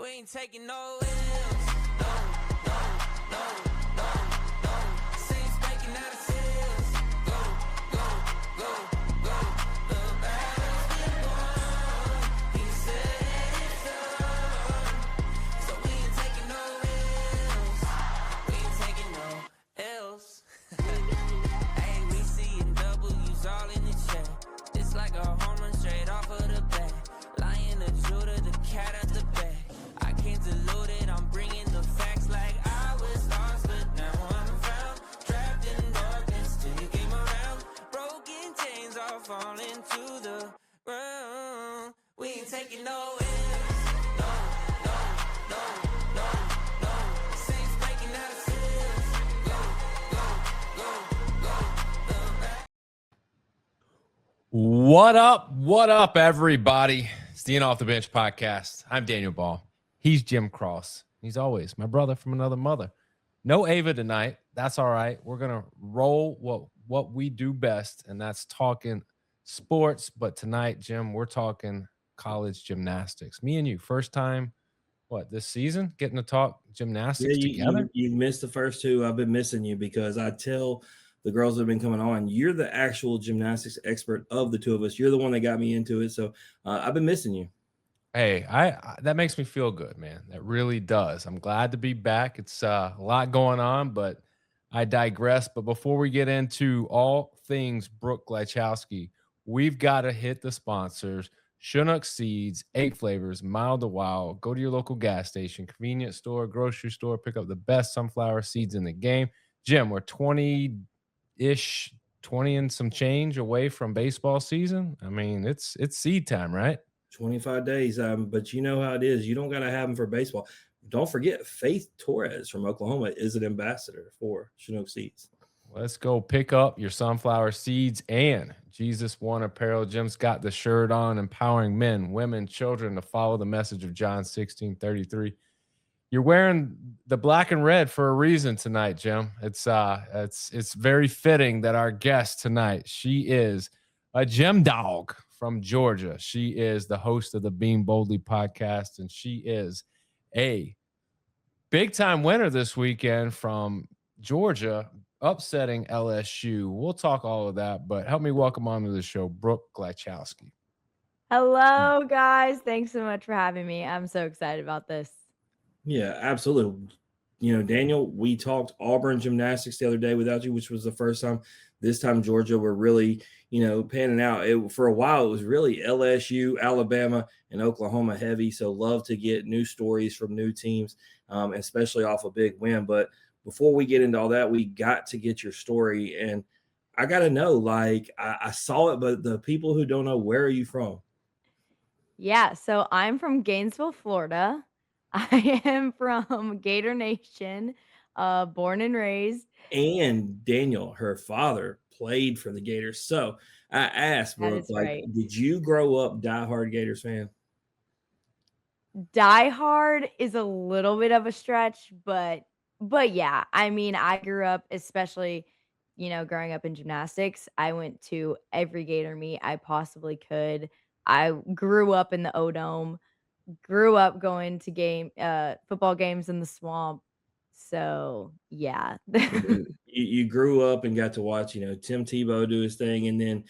We ain't taking no L's. No, no, no, no, no. Saints making out of sales. Go, go, go, go. The battle's been won. He said it's done. So we ain't taking no L's. We ain't taking no L's. Hey, we seeing W's all in the chat. It's like a home run straight off of the bat. Lion, the Judah, the cat at the back. I can't dilute it, I'm bringing the facts like I was lost, but now I'm found. Trapped in darkness till you came around. Broken chains all falling to the ground. We ain't taking no L's. No, no, no, no, no. Saints breaking out of sales. Go, go, go, go, the back. What up, everybody? It's the Off the Bench podcast. I'm Daniel Ball. He's Jim Cross. He's always my brother from another mother. No Ava tonight. That's all right. We're going to roll what we do best, and that's talking sports. But tonight, Jim, we're talking college gymnastics. Me and you, first time, this season, getting to talk gymnastics together? You missed the first two. I've been missing you because I tell the girls that have been coming on, you're the actual gymnastics expert of the two of us. You're the one that got me into it. So I've been missing you. Hey, I that makes me feel good, man. That really does. I'm glad to be back. It's a lot going on, but I digress. But before we get into all things Brooke Gleichowski, we've got to hit the sponsors. Chinook Seeds, 8 flavors, mild to wild. Go to your local gas station, convenience store, grocery store, pick up the best sunflower seeds in the game. Jim, we're 20-ish, 20 and some change away from baseball season. I mean, it's seed time, right? 25 days. But you know how it is. You don't got to have them for baseball. Don't forget, Faith Torres from Oklahoma is an ambassador for Chinook Seeds. Let's go pick up your sunflower seeds and Jesus One apparel. Jim's got the shirt on, empowering men, women, children to follow the message of John 16:33. You're wearing the black and red for a reason tonight, Jim. It's very fitting that our guest tonight, she is a gym dog from Georgia. She is the host of the Being Boldly podcast, and she is a big-time winner this weekend from Georgia, upsetting LSU. We'll talk all of that, but help me welcome onto the show, Brooke Gleichowski. Hello, guys. Thanks so much for having me. I'm so excited about this. Yeah, absolutely. You know, Daniel, we talked Auburn gymnastics the other day without you, which was the first time. This time, Georgia, we're really, panning out. For a while, it was really LSU, Alabama, and Oklahoma heavy. So love to get new stories from new teams, especially off a big win. But before we get into all that, we got to get your story. And I got to know, I saw it, but the people who don't know, where are you from? Yeah, so I'm from Gainesville, Florida. I am from Gator Nation, born and raised. And Daniel, her father, played for the Gators. So I asked, Brooke, right. Did you grow up diehard Gators fan? Diehard is a little bit of a stretch, but yeah, I mean, I grew up, especially, growing up in gymnastics. I went to every Gator meet I possibly could. I grew up in the O-Dome, grew up going to football games in the swamp. So yeah. you grew up and got to watch, Tim Tebow do his thing, and then,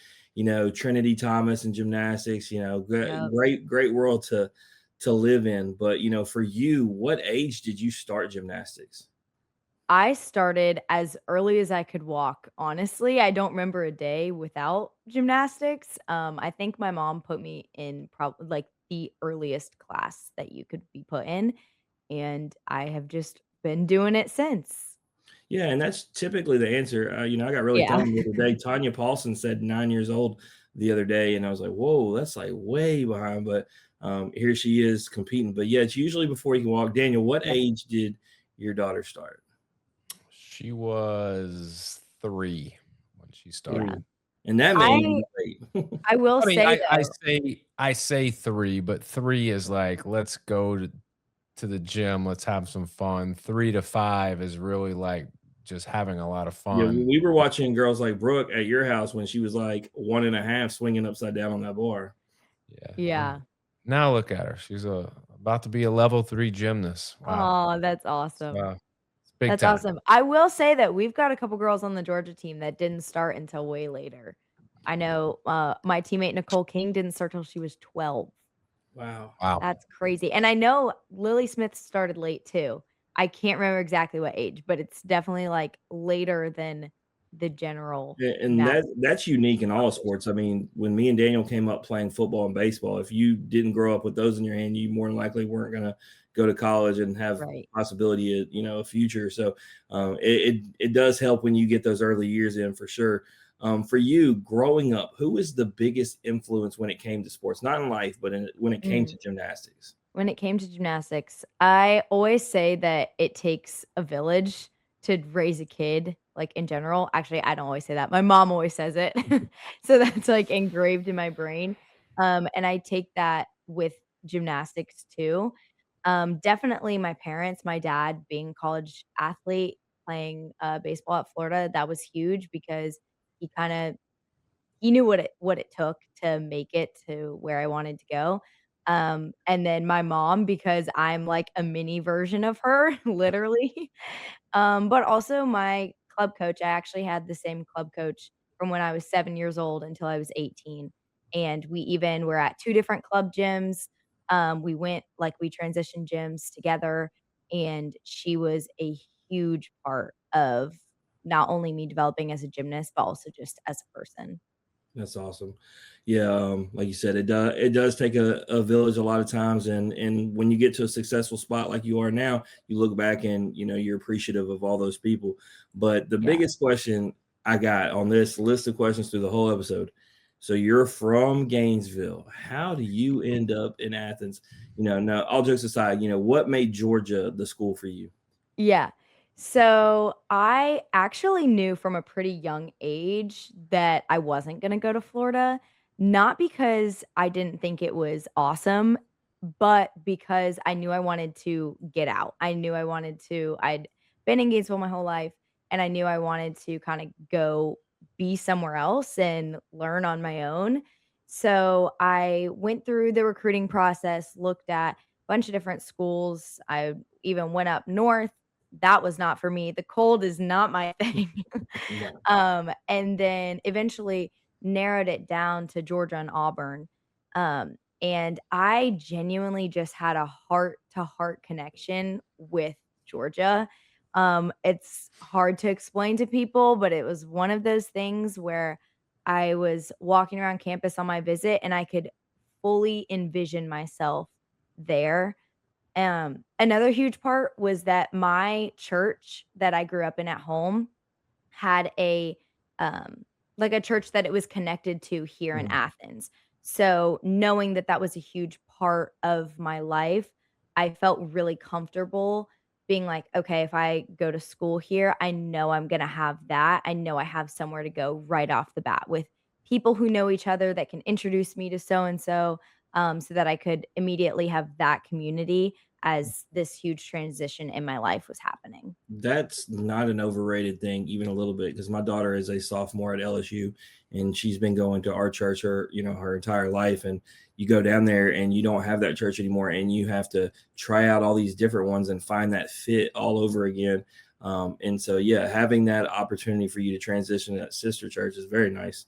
Trinity Thomas and gymnastics, great world to live in. But, for you, what age did you start gymnastics? I started as early as I could walk. Honestly, I don't remember a day without gymnastics. I think my mom put me in probably the earliest class that you could be put in, and I have just been doing it since. Yeah, and that's typically the answer. I got really dumb the other day. Tanya Paulson said 9 years old the other day, and I was like, whoa, that's way behind. But here she is competing. But yeah, it's usually before you can walk. Daniel, what age did your daughter start? She was 3 when she started. Yeah. And that made great. I will I say 3, but 3 is let's go to the gym, let's have some fun. 3 to 5 is really just having a lot of fun. Yeah, we were watching girls like Brooke at your house when she was 1.5 swinging upside down on that bar. Yeah. Now look at her. She's about About to be a level 3 gymnast. Wow. Oh, that's awesome. Wow. It's big That's time. awesome. I will say that we've got a couple girls on the Georgia team that didn't start until way later. I know, my teammate Nicole King didn't start till she was 12. Wow. Wow. That's crazy, and I know Lily Smith started late too. I can't remember exactly what age, but it's definitely, like, later than the general And gymnastics that's unique in all population. sports. I mean, when me and Daniel came up playing football and baseball, if you didn't grow up with those in your hand, you more than likely weren't going to go to college and have Right. possibility of a future. So it does help when you get those early years in for sure. For you growing up, who was the biggest influence when it came to sports, not in life, but when it came Mm. to gymnastics? When it came to gymnastics, I always say that it takes a village to raise a kid, like, in general. Actually, I don't always say that. My mom always says it. So that's, like, engraved in my brain. And I take that with gymnastics too. Definitely my parents, my dad being a college athlete, playing, baseball at Florida, that was huge because he kinda he knew what it took to make it to where I wanted to go. And then my mom, because I'm like a mini version of her, literally. But also my club coach, I actually had the same club coach from when I was 7 years old until I was 18. And we even were at 2 different club gyms. We transitioned gyms together, and she was a huge part of not only me developing as a gymnast, but also just as a person. That's awesome. Yeah, like you said, it does take a village a lot of times, and when you get to a successful spot like you are now, you look back and you're appreciative of all those people. But the Yeah. biggest question I got on this list of questions through the whole episode. So you're from Gainesville. How do you end up in Athens? No, all jokes aside, what made Georgia the school for you? Yeah. So I actually knew from a pretty young age that I wasn't going to go to Florida, not because I didn't think it was awesome, but because I knew I wanted to get out. I'd been in Gainesville my whole life, and I knew I wanted to kind of go be somewhere else and learn on my own. So I went through the recruiting process, looked at a bunch of different schools. I even went up north. That was not for me. The cold is not my thing. No. And then eventually narrowed it down to Georgia and Auburn. And I genuinely just had a heart to heart connection with Georgia. It's hard to explain to people, but it was one of those things where I was walking around campus on my visit and I could fully envision myself there. Another huge part was that my church that I grew up in at home had um, a church that it was connected to here in Mhm. Athens. So knowing that that was a huge part of my life, I felt really comfortable being like, okay, if I go to school here, I know I'm going to have that. I know I have somewhere to go right off the bat with people who know each other that can introduce me to so and so, so that I could immediately have that community as this huge transition in my life was happening. That's not an overrated thing, even a little bit, because my daughter is a sophomore at LSU, and she's been going to our church her entire life. And you go down there, and you don't have that church anymore, and you have to try out all these different ones and find that fit all over again. And so, yeah, having that opportunity for you to transition to that sister church is very nice.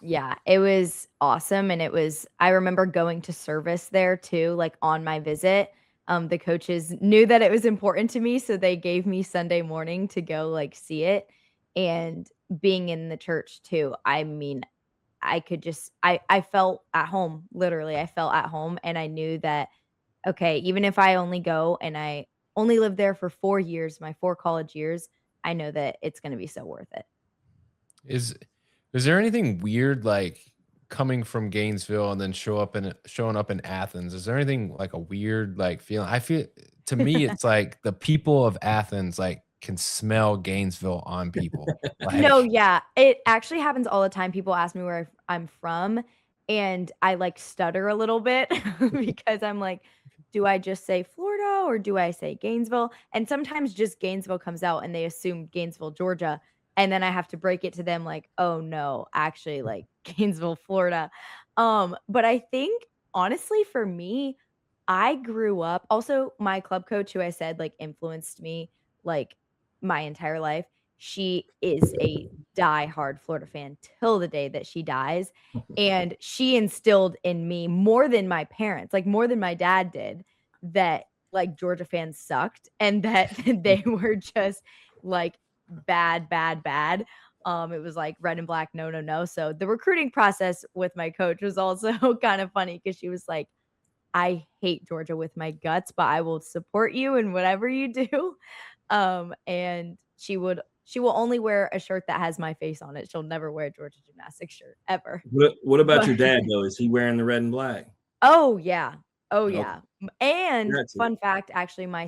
Yeah, it was awesome, and I remember going to service there too, like, on my visit. The coaches knew that it was important to me, so they gave me Sunday morning to go, like, see it, and being in the church too, I mean, I felt at home, literally, I felt at home, and I knew that, okay, even if I only go and I only live there for 4 years, my 4 college years, I know that it's gonna be so worth it. Is is there anything weird like coming from Gainesville and then showing up in Athens? Is there anything like a weird like feeling? I feel to me it's like the people of Athens like can smell Gainesville on people. No, Like yeah, it actually happens all the time. People ask me where I'm from, and I, like, stutter a little bit because I'm like, "Do I just say Florida or do I say Gainesville?" And sometimes just Gainesville comes out and they assume Gainesville, Georgia, and then I have to break it to them like, "Oh, no, actually, like, Gainesville, Florida." But I think, honestly, for me, I grew up also, my club coach who I said, like, influenced me, like, my entire life, she is a diehard Florida fan till the day that she dies, and she instilled in me more than my parents, like, more than my dad did, that, like, Georgia fans sucked and that they were just, like, bad, bad, bad. It was like red and black, no, no, no. So the recruiting process with my coach was also kind of funny because she was like, I hate Georgia with my guts, but I will support you in whatever you do. And she will only wear a shirt that has my face on it. She'll never wear a Georgia Gymnastics shirt ever. What about But your dad though? Is he wearing the red and black? oh yeah. Oh Okay, yeah. And that's it. fun fact, actually, my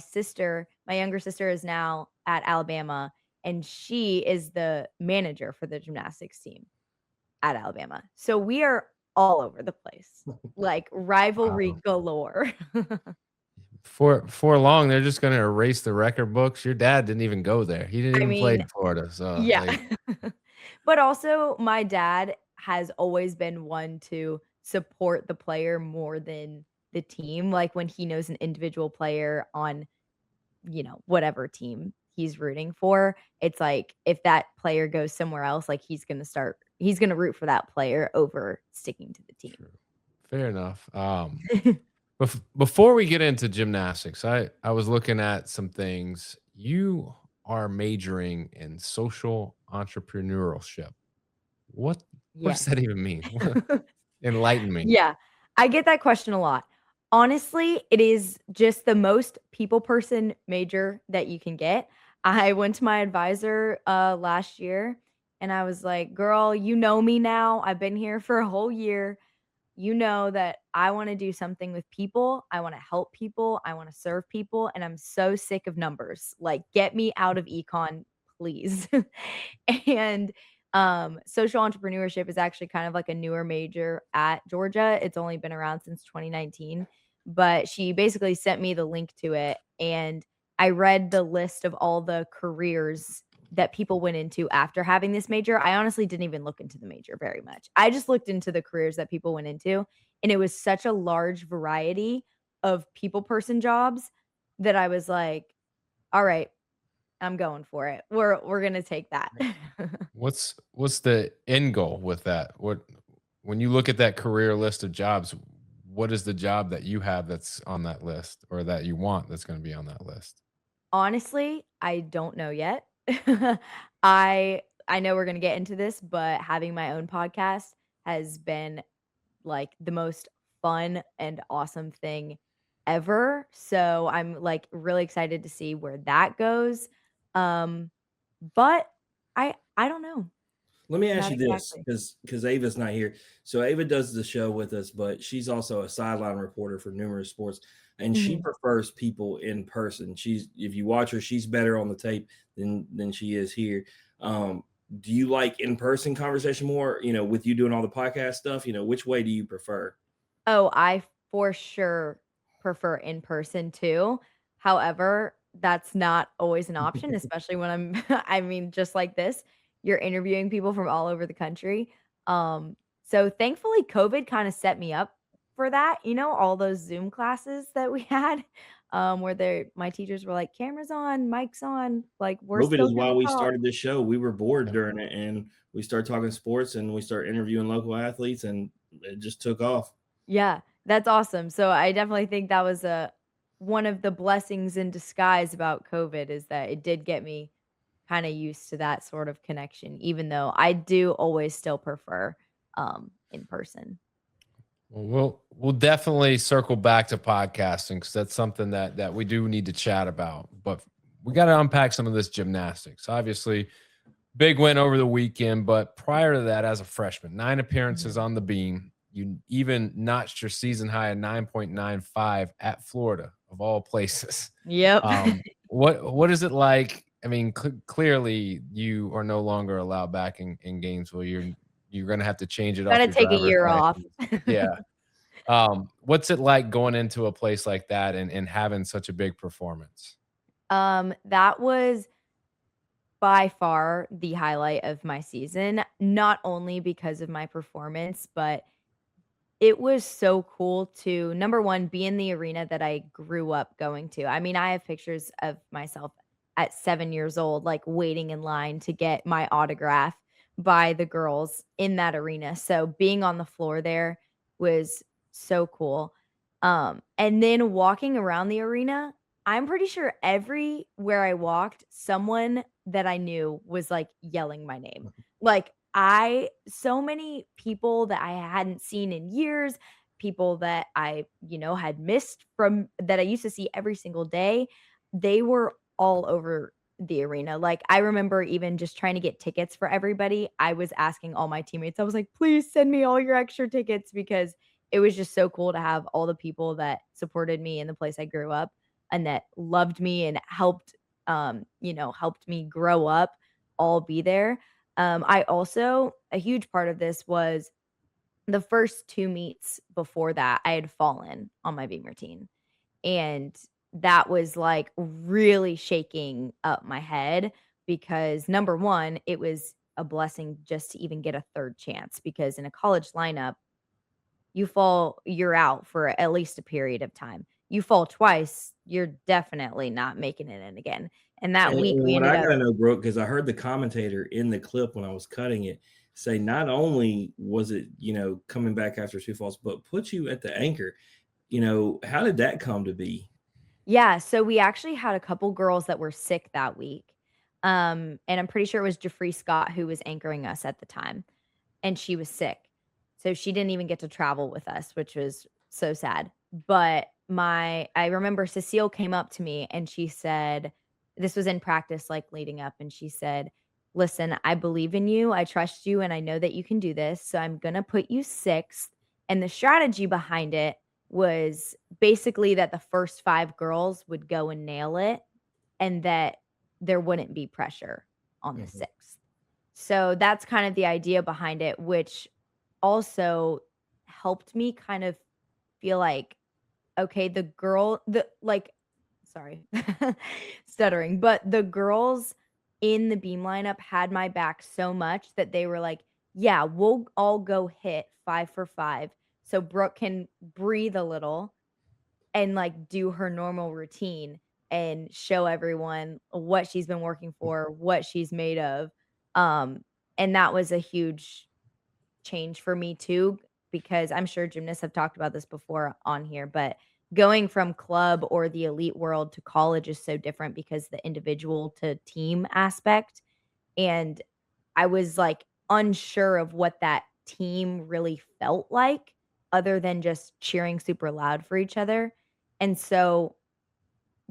younger sister is now at Alabama, and she is the manager for the gymnastics team at Alabama. So we are all over the place, like rivalry Wow. galore. For long, they're just going to erase the record books. Your dad didn't even go there. He didn't I even play mean, in Florida. So, yeah. like, But also, my dad has always been one to support the player more than the team. Like when he knows an individual player on, whatever team he's rooting for, it's like if that player goes somewhere else, like he's going to root for that player over sticking to the team. true. Fair enough. Before we get into gymnastics, I was looking at some things. You are majoring in social entrepreneurship. What does Yes. that even mean? Enlighten me. Yeah, I get that question a lot. Honestly, it is just the most people person major that you can get. I went to my advisor last year and I was like, "Girl, you know me now. I've been here for a whole year. You know that I want to do something with people. I want to help people. I want to serve people, and I'm so sick of numbers. Like, get me out of econ, please." And social entrepreneurship is actually kind of like a newer major at Georgia. It's only been around since 2019, but she basically sent me the link to it, and I read the list of all the careers that people went into after having this major. I honestly didn't even look into the major very much. I just looked into the careers that people went into, and it was such a large variety of people person jobs that I was like, "All right, I'm going for it. We're going to take that." What's the end goal with that? When you look at that career list of jobs, what is the job that you have that's on that list or that you want that's going to be on that list? Honestly, I don't know yet. I know we're going to get into this, but having my own podcast has been like the most fun and awesome thing ever. So I'm like really excited to see where that goes. Um but I don't know. Let me ask Not you this, exactly. because Ava's not here. So Ava does the show with us, but she's also a sideline reporter for numerous sports, and she Mhm. prefers people in person. She's if you watch her, she's better on the tape than she is here. Um, do you like in person conversation more? With you doing all the podcast stuff, which way do you prefer? Oh, I for sure prefer in person too. However, that's not always an option, especially when I'm I mean, just like this, you're interviewing people from all over the country. So thankfully COVID kind of set me up for that, all those Zoom classes that we had, where my teachers were like, cameras on, mics on, like we're COVID still is why gonna we talk. started this show. We were bored Yeah. during it, and we started talking sports, and we started interviewing local athletes, and it just took off. Yeah, that's awesome. So I definitely think that was one of the blessings in disguise about COVID is that it did get me kind of used to that sort of connection, even though I do always still prefer in person. Well, we'll definitely circle back to podcasting because that's something that we do need to chat about. But we got to unpack some of this gymnastics. Obviously, big win over the weekend, but prior to that, as a freshman, 9 appearances Mhm. on the beam. You even notched your season high at 9.95 at Florida, of all places. Yep. What is it like? I mean, clearly you are no longer allowed back in Gainesville. You're going to have to change it off Gotta your take a driver's year off. license. Yeah. What's it like going into a place like that and having such a big performance? That was by far the highlight of my season, not only because of my performance, but it was so cool to, number one, be in the arena that I grew up going to. I mean, I have pictures of myself at 7 years old, like waiting in line to get my autograph by the girls in that arena. So being on the floor there was so cool. And then walking around the arena, I'm pretty sure everywhere I walked, someone that I knew was like yelling my name. Like so many people that I hadn't seen in years, people that I, had missed from that I used to see every single day, they were all over the arena. Like I remember even just trying to get tickets for everybody. I was asking all my teammates, I was like, please send me all your extra tickets because it was just so cool to have all the people that supported me in the place I grew up and that loved me and helped me grow up all be there. I also a huge part of this was the first 2 meets before that, I had fallen on my beam routine, and that was, like, really shaking up my head because, number 1, it was a blessing just to even get a 3rd chance because in a college lineup, you fall, you're out for at least a period of time. You fall twice, you're definitely not making it in again, and that week, And we what ended I up. gotta know, Brooke, because I heard the commentator in the clip when I was cutting it say not only was it, coming back after 2 falls, but put you at the anchor. How did that come to be? Yeah, so we actually had a couple girls that were sick that week. And I'm pretty sure it was Jeffrey Scott who was anchoring us at the time, and she was sick. So she didn't even get to travel with us, which was so sad. But I remember Cecile came up to me and she said, this was in practice, like leading up, and she said, listen, I believe in you, I trust you, and I know that you can do this. So I'm gonna put you sixth. And the strategy behind it was basically that the first 5 girls would go and nail it and that there wouldn't be pressure on the Mhm. 6th. So that's kind of the idea behind it, which also helped me kind of feel like, okay, sorry, stuttering, but the girls in the beam lineup had my back so much that they were like, yeah, we'll all go hit 5 for 5 so Brooke can breathe a little and like do her normal routine and show everyone what she's been working for, what she's made of. Um, and that was a huge change for me too, because I'm sure gymnasts have talked about this before on here, but going from club or the elite world to college is so different because the individual to team aspect. And I was like unsure of what that team really felt like other than just cheering super loud for each other. And so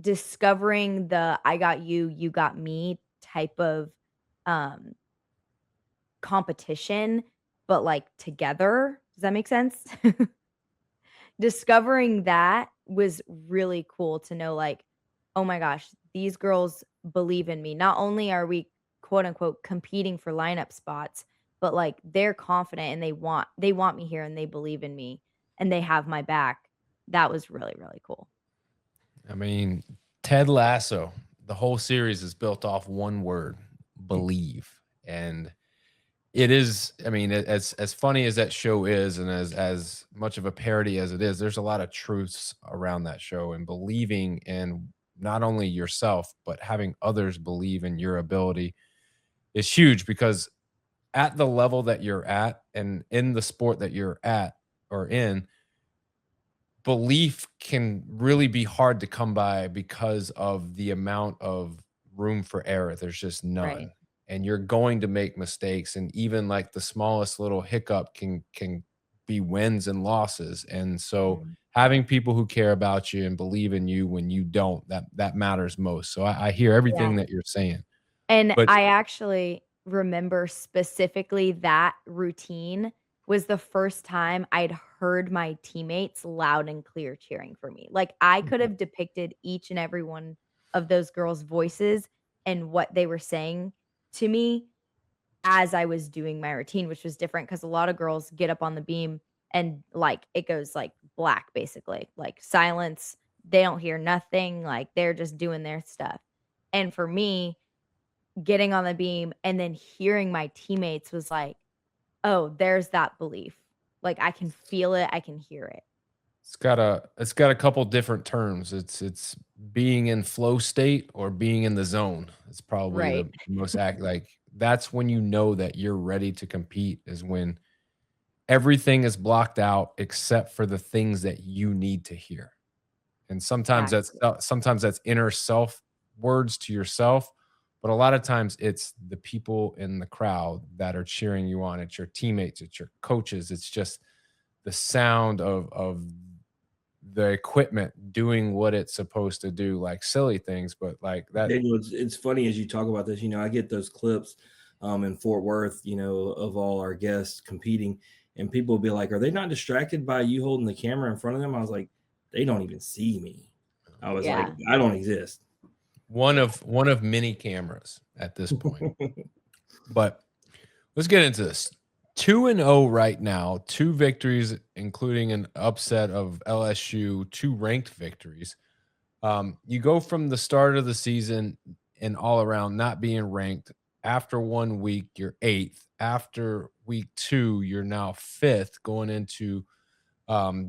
discovering the I got you, you got me type of um competition, but like together. Does that make sense? Discovering that was really cool to know like, oh my gosh, these girls believe in me. Not only are we quote unquote competing for lineup spots, but like they're confident and they want me here and they believe in me and they have my back. That was really, really cool. I mean, Ted Lasso, the whole series is built off one word, believe. And it is, I mean, as funny as that show is, and as much of a parody as it is, there's a lot of truths around that show, and believing in not only yourself, but having others believe in your ability is huge because at the level that you're at and in the sport that you're at or in, belief can really be hard to come by because of the amount of room for error. There's just Right. none. And you're going to make mistakes. And even like the smallest little hiccup can be wins and losses. And so Mhm. having people who care about you and believe in you when you don't, that matters most. So I hear Yeah. everything that you're saying. And But I actually remember specifically that routine was the first time I'd heard my teammates loud and clear cheering for me. Like, I could have depicted each and every one of those girls' voices and what they were saying to me as I was doing my routine, which was different because a lot of girls get up on the beam and, like, it goes, like, black, basically, like, silence. They don't hear nothing, like, they're just doing their stuff. And for me, getting on the beam and then hearing my teammates was like, "Oh, there's that belief. Like I can feel it, I can hear it. It's got a couple different terms. It's being in flow state or being in the zone. It's probably Right. the most like that's when you know that you're ready to compete is when everything is blocked out except for the things that you need to hear. And Exactly. sometimes that's inner self words to yourself, but a lot of times it's the people in the crowd that are cheering you on. It's your teammates, it's your coaches, it's just the sound of the equipment doing what it's supposed to do, like silly things, but like that. Daniel, it's funny as you talk about this. I get those clips in Fort Worth, of all our guests competing, and people will be like, "Are they not distracted by you holding the camera in front of them?" I was like, "They don't even see me." I was like, Yeah. "I don't exist." One of many cameras at this point. But let's get into this. 2-0 right now, 2 victories, including an upset of LSU, 2 ranked victories. You go from the start of the season and all around not being ranked. After 1 week, you're 8th. After week 2, you're now 5th. Going into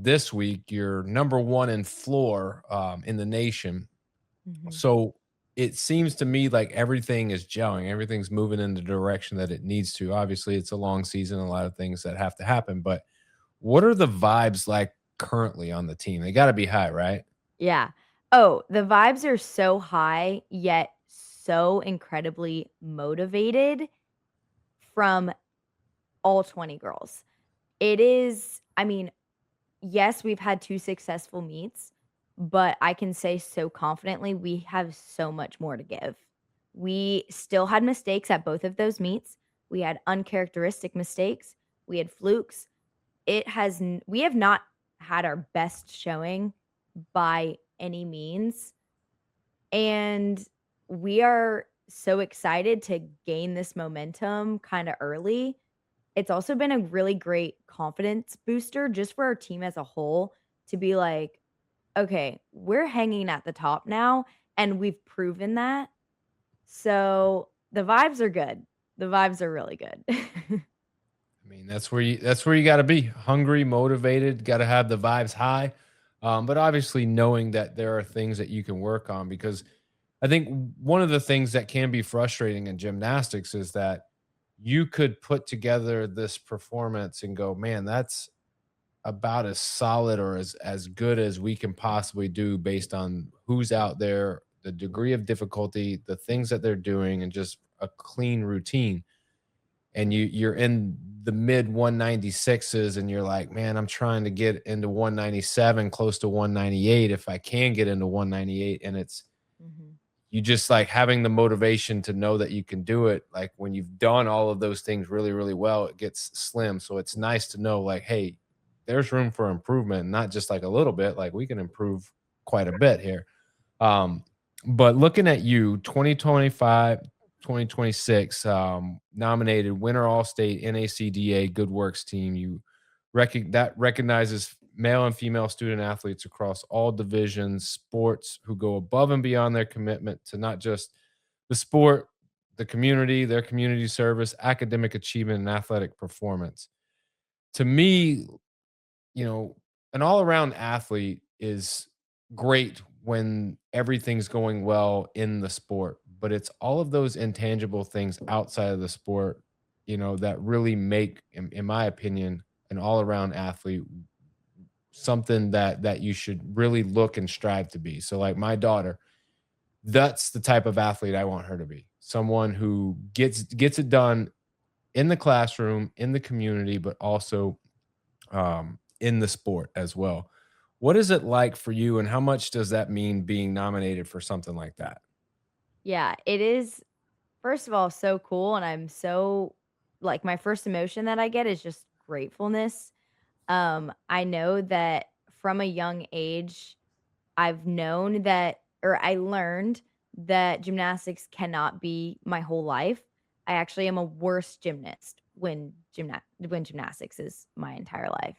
this week, you're number 1 in floor in the nation. Mhm. So it seems to me like everything is gelling, everything's moving in the direction that it needs to. Obviously, it's a long season, a lot of things that have to happen. But what are the vibes like currently on the team? They got to be high, right? Yeah. Oh, the vibes are so high, yet so incredibly motivated from all 20 girls. It is, I mean, yes, we've had 2 successful meets, but I can say so confidently we have so much more to give. We still had mistakes at both of those meets. We had uncharacteristic mistakes. We had flukes. We have not had our best showing by any means, and we are so excited to gain this momentum kind of early. It's also been a really great confidence booster just for our team as a whole to be like, okay, we're hanging at the top now, and we've proven that. So the vibes are good. The vibes are really good. I mean, that's where you got to be hungry, motivated, got to have the vibes high. But obviously knowing that there are things that you can work on because I think one of the things that can be frustrating in gymnastics is that you could put together this performance and go, man, that's about as solid or as good as we can possibly do based on who's out there, the degree of difficulty, the things that they're doing, and just a clean routine. And you're in the mid 196s and you're like, man, I'm trying to get into 197, close to 198 if I can get into 198. And it's Mhm. you just like having the motivation to know that you can do it. Like when you've done all of those things really, really well, it gets slim. So it's nice to know, like, hey, there's room for improvement, not just like a little bit, like we can improve quite a bit here. Um, but looking at you, 2025, 2026, nominated winner all state NACDA Good Works team. You that recognizes male and female student athletes across all divisions, sports who go above and beyond their commitment to not just the sport, the community, their community service, academic achievement, and athletic performance. To me, an all-around athlete is great when everything's going well in the sport, but it's all of those intangible things outside of the sport, that really make, in my opinion, an all-around athlete something that you should really look and strive to be. So like my daughter, that's the type of athlete I want her to be. Someone who gets it done in the classroom, in the community, but also in the sport as well. What is it like for you, and how much does that mean being nominated for something like that? Yeah, it is, first of all, so cool, and I'm so like, my first emotion that I get is just gratefulness. I know that from a young age, I've known that, or I learned that gymnastics cannot be my whole life. I actually am a worse gymnast when gymnastics is my entire life.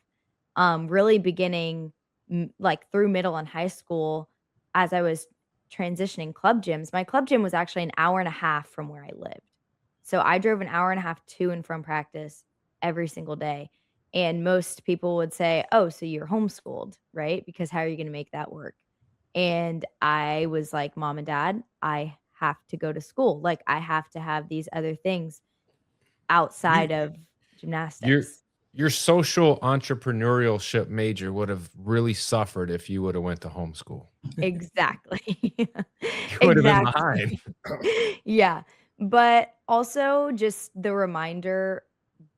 Really beginning like through middle and high school as I was transitioning club gyms. My club gym was actually an hour and a half from where I lived. So I drove an hour and a half to and from practice every single day. And most people would say, oh, so you're homeschooled, right? Because how are you going to make that work? And I was like, Mom and Dad, I have to go to school. Like, I have to have these other things You outside of your gymnastics. your social entrepreneurship major would have really suffered if you would have went to homeschool. Exactly. You would have been behind. Exactly. Yeah. But also just the reminder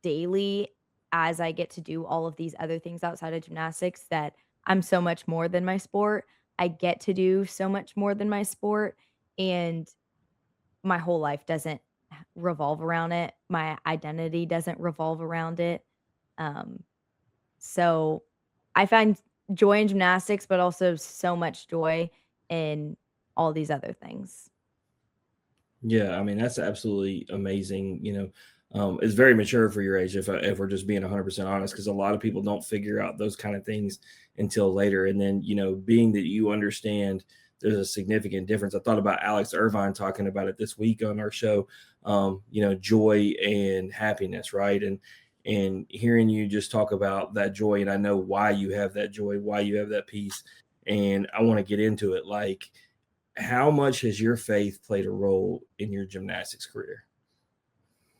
daily as I get to do all of these other things outside of gymnastics that I'm so much more than my sport. I get to do so much more than my sport. And my whole life doesn't revolve around it. My identity doesn't revolve around it. Um, so I find joy in gymnastics, but also so much joy in all these other things. Yeah, I mean that's absolutely amazing. It's very mature for your age. If we're just being 100% honest, because a lot of people don't figure out those kind of things until later. And then being that you understand there's a significant difference. I thought about Alex Irvine talking about it this week on our show. Joy and happiness, right? And hearing you just talk about that joy, and I know why you have that joy, why you have that peace, and I want to get into it. Like, how much has your faith played a role in your gymnastics career?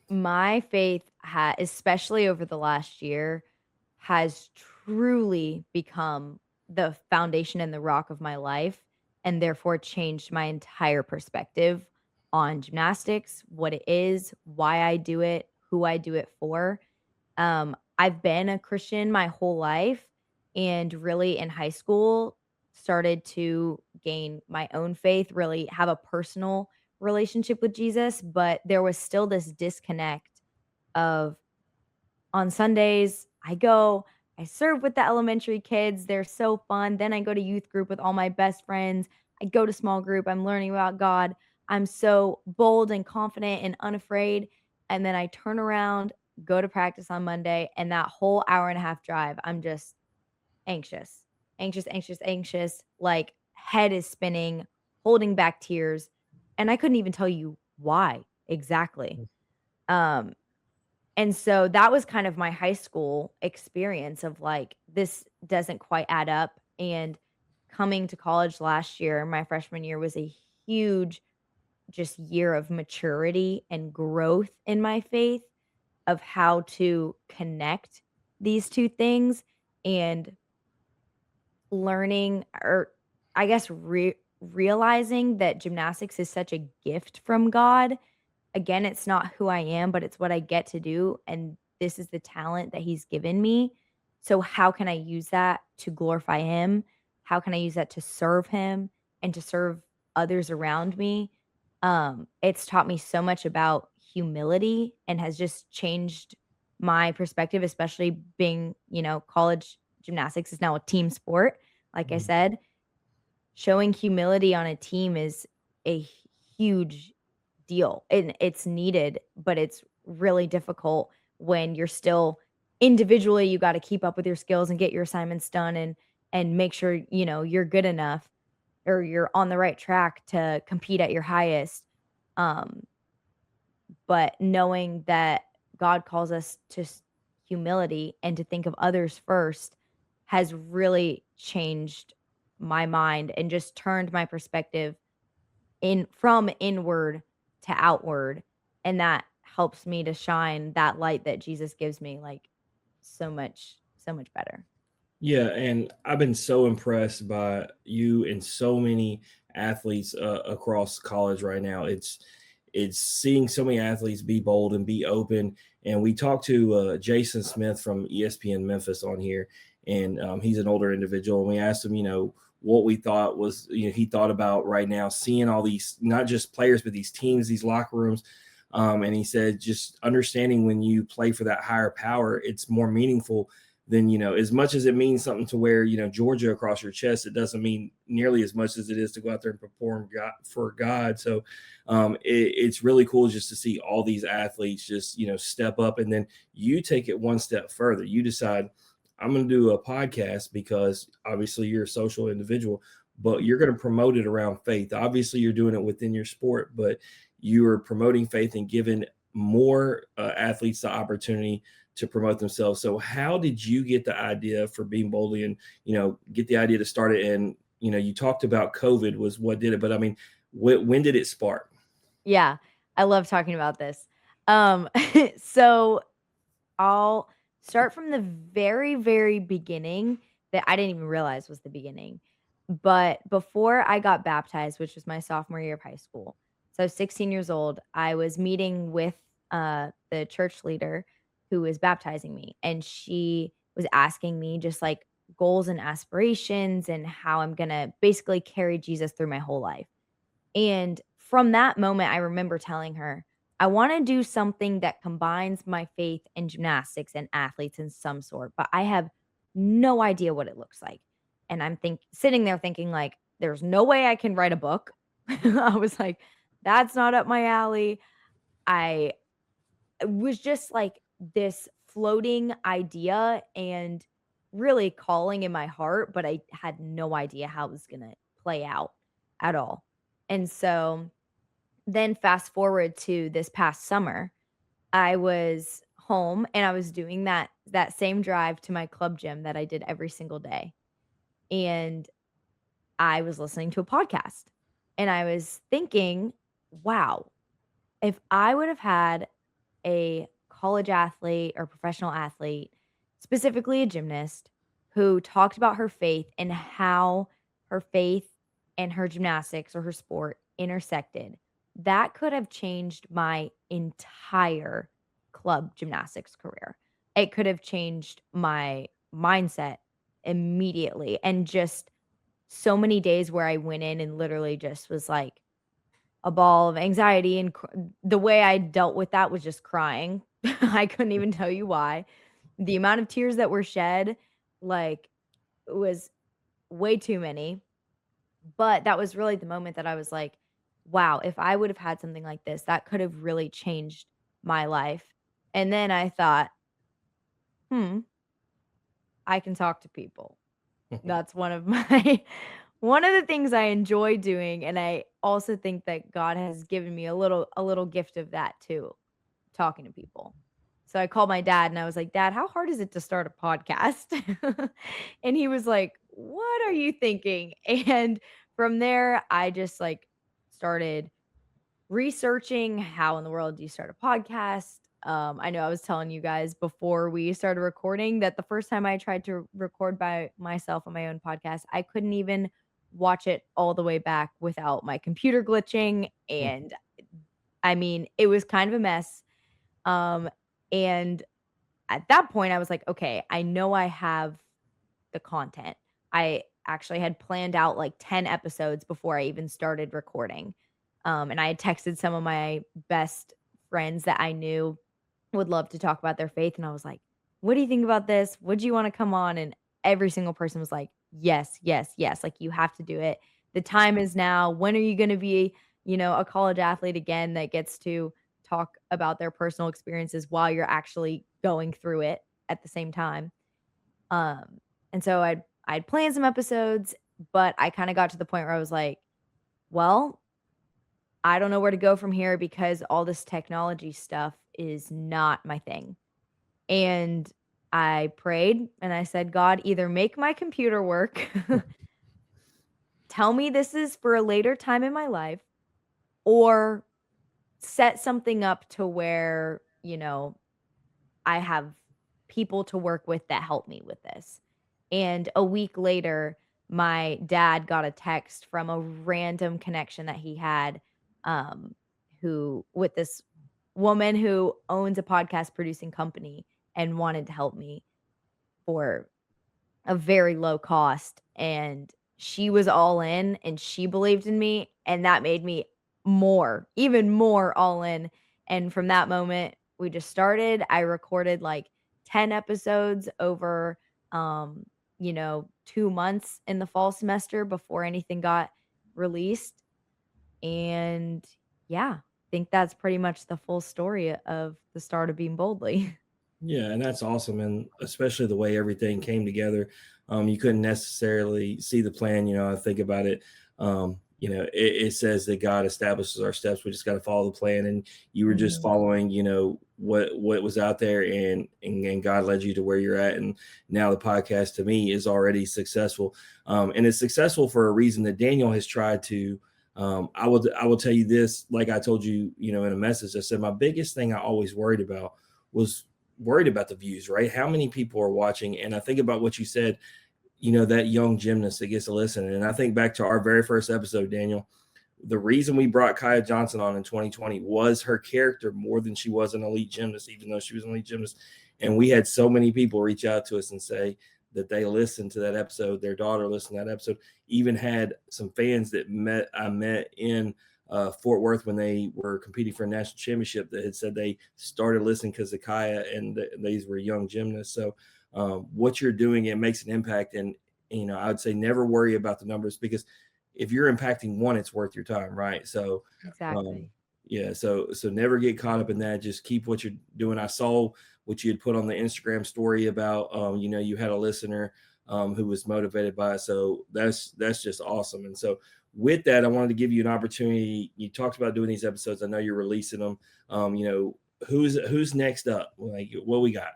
My faith especially over the last year, has truly become the foundation and the rock of my life, and therefore changed my entire perspective on gymnastics, what it is, why I do it, who I do it for. I've been a Christian my whole life, and really in high school started to gain my own faith, really have a personal relationship with Jesus, but there was still this disconnect of on Sundays, I serve with the elementary kids. They're so fun. Then I go to youth group with all my best friends. I go to small group. I'm learning about God. I'm so bold and confident and unafraid. And then I turn around, go to practice on Monday, and that whole hour and a half drive, I'm just anxious, anxious, anxious, anxious. Like head is spinning, holding back tears. And I couldn't even tell you why exactly. Um, and so that was kind of my high school experience of like, this doesn't quite add up. And coming to college last year, my freshman year was a huge just year of maturity and growth in my faith of how to connect these two things and learning or I guess realizing that gymnastics is such a gift from God. Again, it's not who I am, but it's what I get to do, and this is the talent that he's given me. So how can I use that to glorify him? How can I use that to serve him and to serve others around me? It's taught me so much about humility and has just changed my perspective, especially being, college gymnastics is now a team sport. Like I Mhm. said, showing humility on a team is a huge deal, and it's needed, but it's really difficult when you're still individually you got to keep up with your skills and get your assignments done and make sure, you're good enough or you're on the right track to compete at your highest. Um but knowing that God calls us to humility and to think of others first has really changed my mind and just turned my perspective in from inward to outward, and that helps me to shine that light that Jesus gives me like so much better. Yeah, and I've been so impressed by you and so many athletes across college right now. It's seeing so many athletes be bold and be open. And we talked to Jason Smith from ESPN Memphis on here, and he's an older individual. And we asked him, what we thought was, he thought about right now seeing all these, not just players, but these teams, these locker rooms. And he said, just understanding when you play for that higher power, it's more meaningful than, as much as it means something to wear, Georgia across your chest, it doesn't mean nearly as much as it is to go out there and perform for God. So it's really cool just to see all these athletes just, step up. And then you take it one step further. You decide, I'm going to do a podcast because obviously you're a social individual, but you're going to promote it around faith. Obviously you're doing it within your sport, but you are promoting faith and giving more athletes the opportunity to promote themselves. So how did you get the idea for Being Boldly, and get the idea to start it? And you talked about COVID was what did it, but I mean, when did it spark? Yeah, I love talking about this. So I'll start from the very, very beginning that I didn't even realize was the beginning. But before I got baptized, which was my sophomore year of high school, so I was 16 years old, I was meeting with the church leader who was baptizing me. And she was asking me just like goals and aspirations and how I'm going to basically carry Jesus through my whole life. And from that moment, I remember telling her, I want to do something that combines my faith and gymnastics and athletes in some sort, but I have no idea what it looks like. And I'm sitting there thinking like, there's no way I can write a book. I was like, that's not up my alley. I it was just like this floating idea and really calling in my heart, but I had no idea how it was going to play out at all. And so then fast forward to this past summer, I was home and I was doing that same drive to my club gym that I did every single day. And I was listening to a podcast and I was thinking, wow, if I would have had a college athlete or professional athlete, specifically a gymnast, who talked about her faith and how her faith and her gymnastics or her sport intersected, that could have changed my entire club gymnastics career. It could have changed my mindset immediately. And just so many days where I went in and literally just was like, a ball of anxiety, and the way I dealt with that was just crying. I couldn't even tell you why. The amount of tears that were shed, like, was way too many. But that was really the moment that I was like, wow, if I would have had something like this, that could have really changed my life. And then I thought, hmm, I can talk to people. That's one of my one of the things I enjoy doing, and I also think that God has given me a little gift of that too, talking to people. So I called my dad and I was like, "Dad, how hard is it to start a podcast?" And he was like, "What are you thinking?" And from there, I just like started researching how in the world do you start a podcast. I know I was telling you guys before we started recording that the first time I tried to record by myself on my own podcast, I couldn't even watch it all the way back without my computer glitching. And I mean, it was kind of a mess. Um, and at that point, I was like, okay, I know I have the content. I actually had planned out like 10 episodes before I even started recording. And I had texted some of my best friends that I knew would love to talk about their faith. And I was like, what do you think about this? Would you want to come on? And every single person was like, yes, yes, yes. Like, you have to do it. The time is now. When are you going to be, a college athlete again that gets to talk about their personal experiences while you're actually going through it at the same time? And so I'd planned some episodes, but I kind of got to the point where I was like, well, I don't know where to go from here because all this technology stuff is not my thing. And I prayed and I said, God, either make my computer work, tell me this is for a later time in my life, or set something up to where, I have people to work with that help me with this. And a week later, my dad got a text from a random connection that he had, um, who with this woman who owns a podcast producing company and wanted to help me for a very low cost. And she was all in and she believed in me. And that made me even more all in. And from that moment, we just started. I recorded like 10 episodes over, 2 months in the fall semester before anything got released. And yeah, I think that's pretty much the full story of the start of Being Boldly. Yeah, and that's awesome, and especially the way everything came together. You couldn't necessarily see the plan. I think about it. you know, it says that God establishes our steps. We just got to follow the plan. And you were just following, you know, what was out there, and God led you to where you're at. And now the podcast to me is already successful. And it's successful for a reason that Daniel has tried to. I will tell you this, like I told you, you know, in a message, I said my biggest thing I always worried about was worried about the views, right? How many people are watching? And I think about what you said, you know, that young gymnast that gets to listen. And I think back to our very first episode, Daniel, the reason we brought Kaya Johnson on in 2020 was her character more than she was an elite gymnast, even though she was an elite gymnast. And we had so many people reach out to us and say that they listened to that episode. Their daughter listened to that episode. Even had some fans that I met in Fort Worth when they were competing for a national championship that had said they started listening because of Kaya, and these were young gymnasts. So what you're doing, it makes an impact. And, you know, I would say never worry about the numbers, because if you're impacting one, it's worth your time. Right. So, Exactly. yeah. So never get caught up in that. Just keep what you're doing. I saw what you had put on the Instagram story about, you know, you had a listener who was motivated by it. So that's just awesome. And so with that, I wanted to give you an opportunity. You talked about doing these episodes. I know you're releasing them. You know, who's next up? Like, what we got?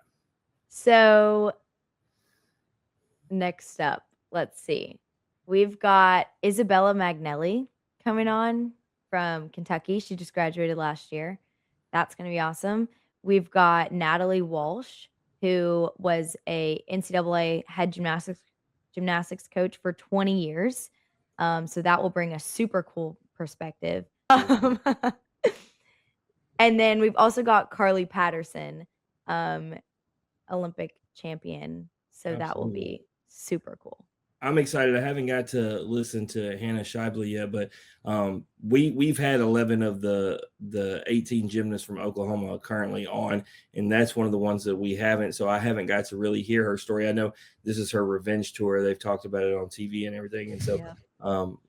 So next up, let's see. We've got Isabella Magnelli coming on from Kentucky. She just graduated last year. That's going to be awesome. We've got Natalie Walsh, who was a NCAA head gymnastics coach for 20 years. So that will bring a super cool perspective. And then we've also got Carly Patterson, Olympic champion. So that will be super cool. I'm excited. I haven't got to listen to Hannah Shively yet, but we've had 11 of the 18 gymnasts from Oklahoma currently on, and that's one of the ones that we haven't. So I haven't got to really hear her story. I know this is her revenge tour. They've talked about it on TV and everything, and so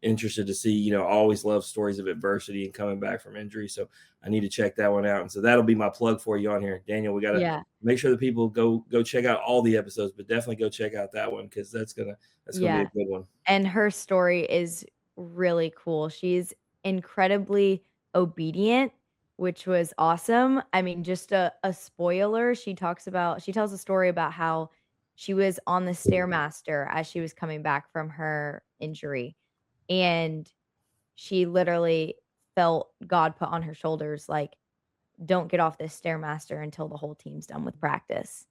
interested to see. You know, always love stories of adversity and coming back from injury. So I need to check that one out, and so that'll be my plug for you on here, Daniel. We got to make sure that people go check out all the episodes, but definitely go check out that one, because that's gonna be a good one. And her story is really cool. She's incredibly obedient, which was awesome. I mean, just a spoiler. She tells a story about how she was on the Stairmaster as she was coming back from her injury, and she literally felt God put on her shoulders, like, don't get off this Stairmaster until the whole team's done with practice.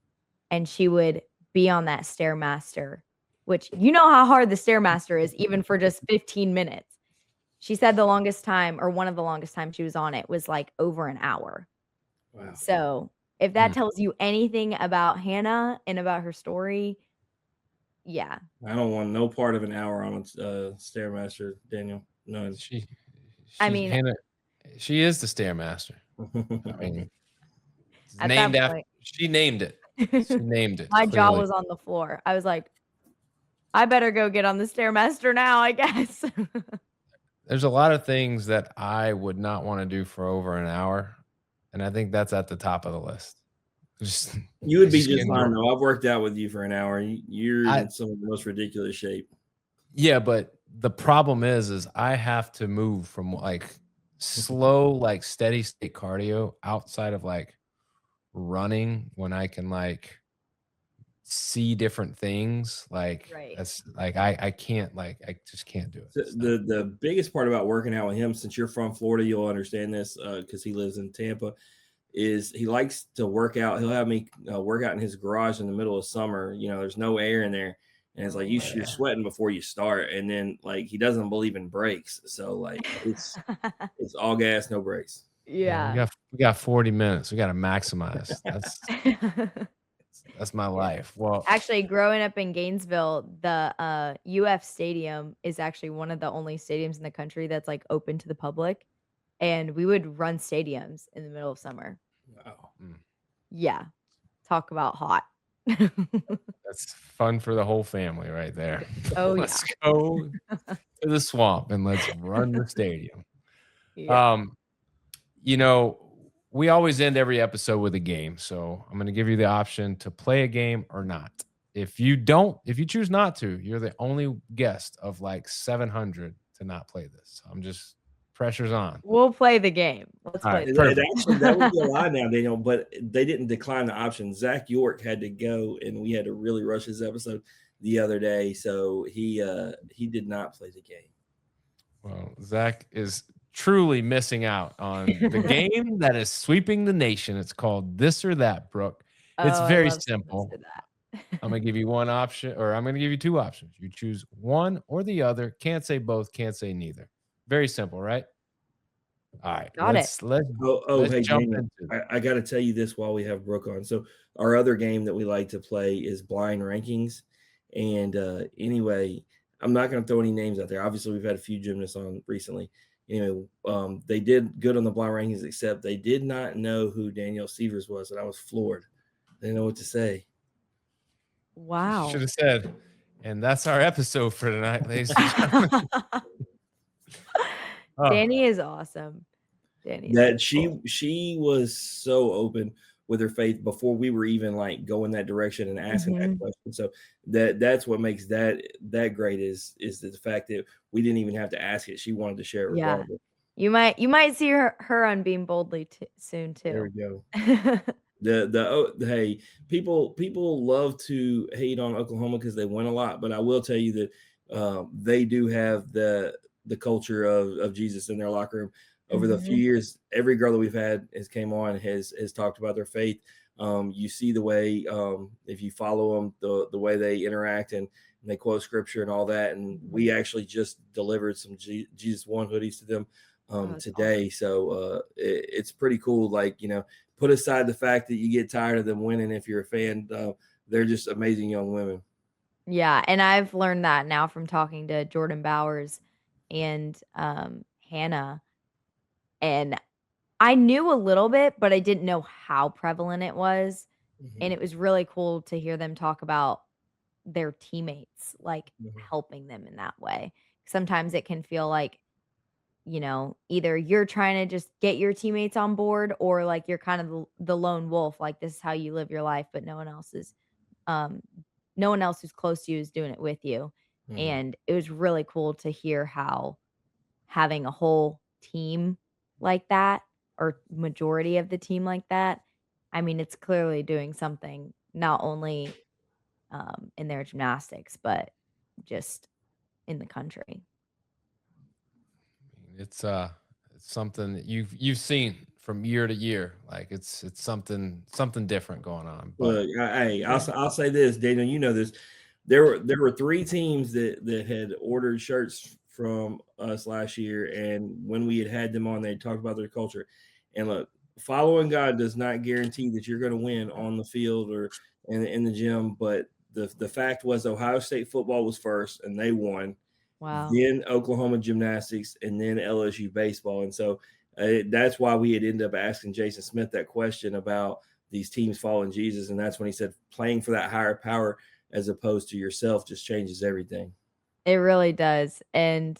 And she would be on that Stairmaster, which, you know how hard the Stairmaster is, even for just 15 minutes. She said the longest time, or one of the longest times she was on it, was like over an hour. Wow. So if that tells you anything about Hannah and about her story, I don't want no part of an hour on a Stairmaster, Daniel. No. Hannah, she is the Stairmaster. I mean, she named it. She named it. My jaw was on the floor. I was like, I better go get on the Stairmaster now, I guess. There's a lot of things that I would not want to do for over an hour, and I think that's at the top of the list. You would be just fine, though. I've worked out with you for an hour. You're in some of the most ridiculous shape. Yeah, but the problem is I have to move from like slow, like steady state cardio outside of like running, when I can like see different things. Like that's like I can't, like I just can't do it. The biggest part about working out with him, since you're from Florida, you'll understand this, because he lives in Tampa, is he likes to work out. He'll have me work out in his garage in the middle of summer. You know, there's no air in there, and it's like you're sweating before you start. And then like he doesn't believe in breaks, so like it's all gas, no breaks. Yeah, we got 40 minutes. We got to maximize. That's my life. Well, actually, growing up in Gainesville, the UF Stadium is actually one of the only stadiums in the country that's like open to the public. And we would run stadiums in the middle of summer. Wow. Yeah. Talk about hot. That's fun for the whole family right there. Oh, let's go to the swamp and let's run the stadium. Yeah. You know, we always end every episode with a game. So I'm going to give you the option to play a game or not. If you choose not to, you're the only guest of like 700 to not play this. I'm just pressure's on. We'll play the game. Let's All play right, the It perfect. actually that would be a lie now, Daniel, but they didn't decline the option. Zach York had to go, and we had to really rush his episode the other day, so he did not play the game. Well, Zach is truly missing out on the game that is sweeping the nation. It's called This or That, Brooke. It's Oh, I very love this simple. or that. I'm going to give you one option, or I'm going to give you two options. You choose one or the other. Can't say both, can't say neither. Very simple, right? All right. Got it. Let's Hey, jump Daniel, into it. I got to tell you this while we have Brooke on. So our other game that we like to play is blind rankings. And anyway, I'm not going to throw any names out there. Obviously, we've had a few gymnasts on recently. Anyway, they did good on the blind rankings, except they did not know who Danielle Severs was, and I was floored. They didn't know what to say. Wow. Should have said, and that's our episode for tonight, ladies and gentlemen. Oh, Danny is awesome. Danny is That so cool. she was so open with her faith before we were even like going that direction and asking that question. So that's what makes that great is the fact that we didn't even have to ask it. She wanted to share it Yeah. regardless. You might see her on Being Boldly soon There we too. go. Hey, people love to hate on Oklahoma because they win a lot, but I will tell you that they do have the culture of Jesus in their locker room. Over the few years, every girl that we've had has came on has talked about their faith. You see the way if you follow them, the way they interact and they quote scripture and all that. And we actually just delivered some Jesus One hoodies to them today. Awesome. So it's pretty cool. Like, put aside the fact that you get tired of them winning. If you're a fan, they're just amazing young women. Yeah, and I've learned that now from talking to Jordan Bowers and Hannah. And I knew a little bit, but I didn't know how prevalent it was. And it was really cool to hear them talk about their teammates, like helping them in that way. Sometimes it can feel like, either you're trying to just get your teammates on board or like you're kind of the lone wolf, like this is how you live your life, but no one else who's close to you is doing it with you. And it was really cool to hear how having a whole team like that, or majority of the team like that, I mean, it's clearly doing something not only in their gymnastics, but just in the country. It's something that you've seen from year to year. Like it's something different going on. But hey, I'll say this, Daniel, you know this. There were 3 teams that had ordered shirts from us last year, and when we had them on, they talked about their culture. And look, following God does not guarantee that you're going to win on the field or in the gym, but the fact was Ohio State football was first, and they won. Wow. Then Oklahoma gymnastics, and then LSU baseball. And so that's why we had ended up asking Jason Smith that question about these teams following Jesus. And that's when he said playing for that higher power as opposed to yourself just changes everything. It really does. And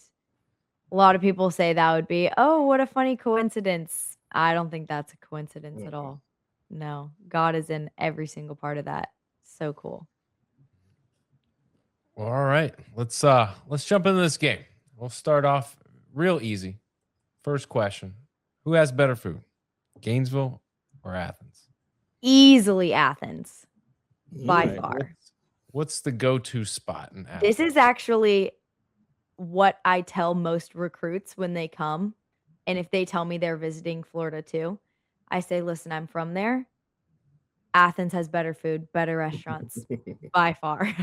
a lot of people say that would be, oh, what a funny coincidence. I don't think that's a coincidence at all. No, God is in every single part of that. So cool. Well, all right, let's jump into this game. We'll start off real easy. First question: who has better food, Gainesville or Athens? Easily Athens, by far. What's the go-to spot in Athens? This is actually what I tell most recruits when they come, and if they tell me they're visiting Florida too, I say, "Listen, I'm from there. Athens has better food, better restaurants by far."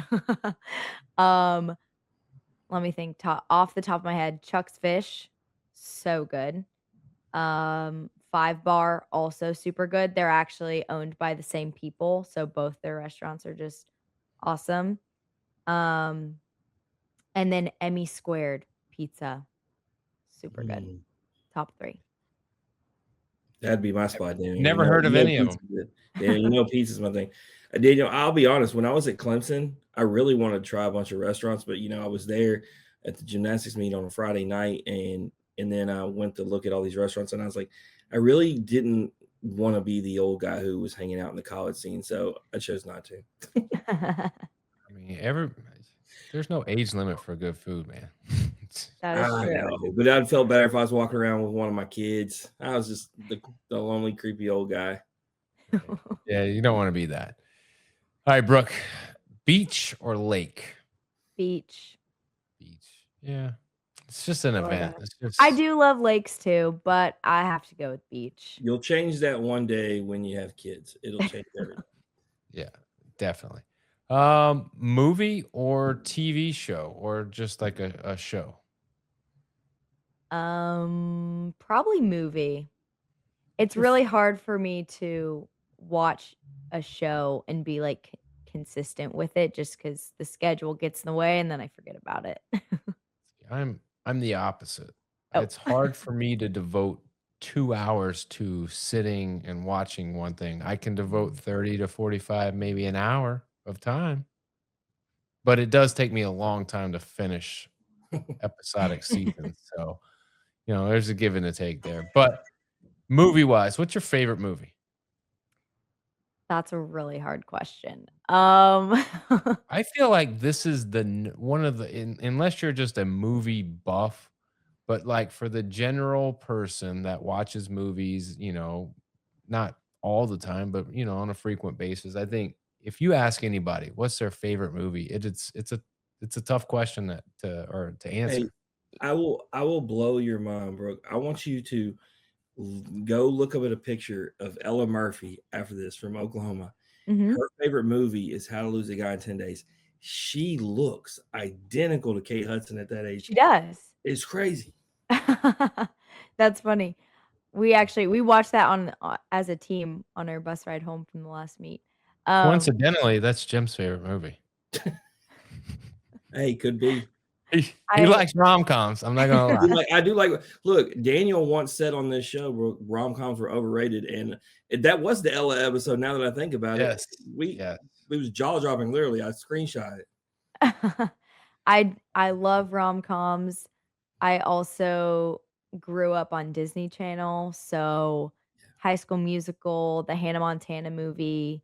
Let me think. Off the top of my head, Chuck's Fish, so good. 5 Bar, also super good. They're actually owned by the same people, so both their restaurants are just awesome. And then Emmy Squared Pizza, super good. Top 3. That'd be my spot, Daniel. Never heard of any of them. Yeah, pizza's my thing. Daniel, I'll be honest. When I was at Clemson, I really wanted to try a bunch of restaurants, but I was there at the gymnastics meet on a Friday night, and then I went to look at all these restaurants, and I was like, I really didn't want to be the old guy who was hanging out in the college scene, so I chose not to. I mean, there's no age limit for good food, man. That is I true. know, but I'd feel better if I was walking around with one of my kids. I was just the lonely, creepy old guy. Yeah, you don't want to be that. All right, Brooke, beach or lake? Beach. Beach. Yeah. It's just an event. Florida. It's I just do love lakes too, but I have to go with beach. You'll change that one day when you have kids. It'll change everything. yeah, definitely. Movie or TV show or just like a show? Probably movie. It's really hard for me to watch a show and be like consistent with it just because the schedule gets in the way and then I forget about it. I'm the opposite. Oh. It's hard for me to devote 2 hours to sitting and watching one thing. I can devote 30 to 45, maybe an hour of time, but it does take me a long time to finish episodic seasons. So, there's a give and a take there. But movie-wise, what's your favorite movie? That's a really hard question. I feel like this is one of the unless you're just a movie buff, but like for the general person that watches movies, not all the time, but on a frequent basis, I think if you ask anybody what's their favorite movie, it's a tough question to Hey, answer. I will blow your mind, Brooke. I want you to go look up at a picture of Ella Murphy after this from Oklahoma. Mhm. Her favorite movie is How to Lose a Guy in 10 Days. She looks identical to Kate Hudson at that age. She does. It's crazy. That's funny. We watched that on as a team on our bus ride home from the last meet. Coincidentally, that's Jim's favorite movie. Hey, could be. He I likes rom-coms. I'm not gonna lie. I do like. Look, Daniel once said on this show, rom-coms were overrated, and that was the Ella episode. Now that I think about Yes. it was jaw-dropping. Literally, I screenshot it. I love rom-coms. I also grew up on Disney Channel, so High School Musical, the Hannah Montana movie,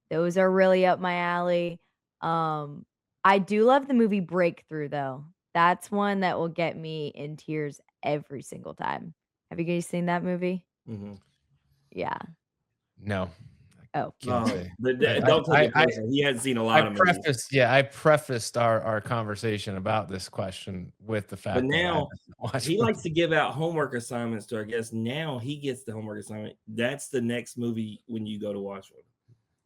those are really up my alley. I do love the movie Breakthrough though. That's one that will get me in tears every single time. Have you guys seen that movie? Mhm. Yeah. No. Oh. Can't say. Don't take it personal. He hadn't seen a lot of movies. I prefaced our conversation about this question with the fact But now that he likes to give out homework assignments to our guests. Now he gets the homework assignment. That's the next movie when you go to watch one.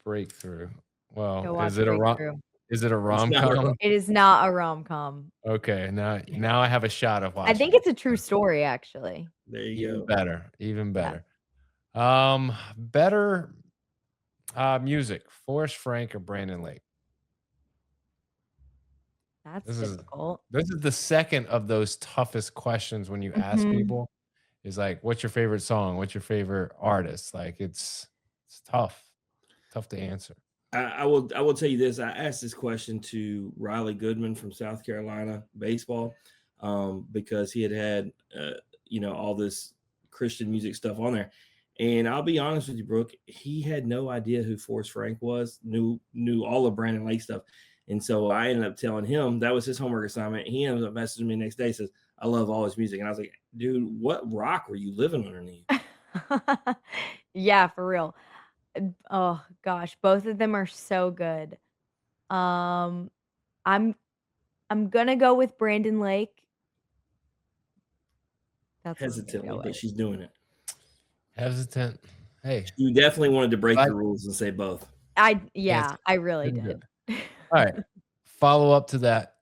Breakthrough. Go Well, watch is it Breakthrough. a rom-com? It is not a rom-com. Okay, now I have a shot of watching. I think it's a true story, actually. There you even go. better. Even Yeah. better. Better music, Forrest Frank or Brandon Lake? That's This difficult. is the second of those toughest questions when you ask Mhm. people. Is like, what's your favorite song? What's your favorite artist? Like it's tough to answer. I will tell you this. I asked this question to Riley Goodman from South Carolina baseball because he had all this Christian music stuff on there. And I'll be honest with you, Brooke, he had no idea who Forrest Frank was, knew all of Brandon Lake stuff. And so I ended up telling him that was his homework assignment. He ended up messaging me the next day, says, I love all his music. And I was like, dude, what rock were you living underneath? Yeah, for real. Oh gosh, both of them are so good. Um, I'm gonna go with Brandon Lake. That's what I'm gonna Hesitantly, go but with. she's doing it. Hesitant. Hey, You definitely wanted to break Right. the rules and say both. I Yes. really You're did. good. All right. Follow up to that.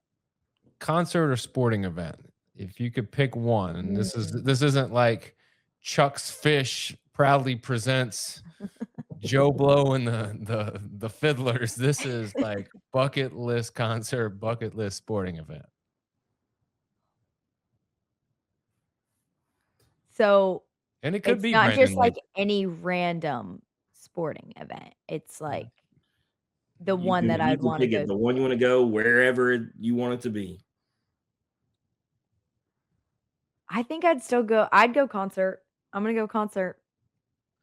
Concert or sporting event. If you could pick one, and this isn't like Chuck's Fish proudly presents Joe Blow and the Fiddlers. This is like bucket list concert, bucket list sporting event. So And it could it's be not Brandon just Lake. like any random sporting event. It's like the You one can- that you I'd can want to pick it, go. the one you want to go wherever you want it to be. I think I'd go concert. I'm gonna go concert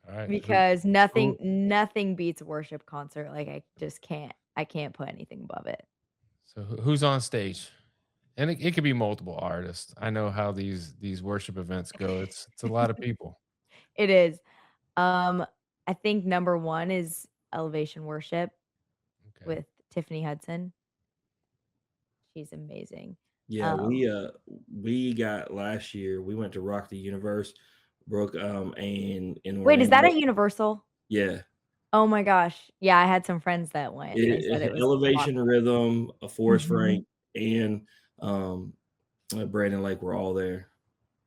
All right. because nothing beats a worship concert. Like I can't put anything above it. So who's on stage? And it could be multiple artists. I know how these worship events go. It's a lot of people. It is. I think number 1 is Elevation Worship Okay. with Tiffany Hudson. She's amazing. Yeah, Um, we got last year. We went to Rock the Universe, Brooke, and in wait, is that Orlando. at Universal? Yeah, Oh my gosh. Yeah, I had some friends that went. They said it was Elevation awesome. Rhythm, Forrest Mhm. Frank, and Brandon Lake were all there.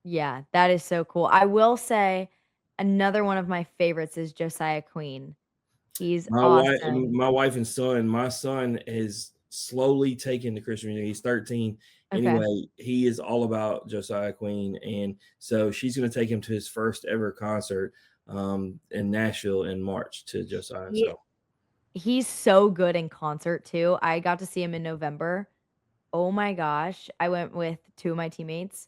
Yeah, that is so cool. I will say another one of my favorites is Josiah Queen. He's awesome. My wife and son. My son is slowly taking the Christian music. He's 13. Okay. Anyway, he is all about Josiah Queen, and so she's going to take him to his first ever concert in Nashville in March to Josiah. He So he's so good in concert too. I got to see him in November. Oh my gosh. I went with 2 of my teammates.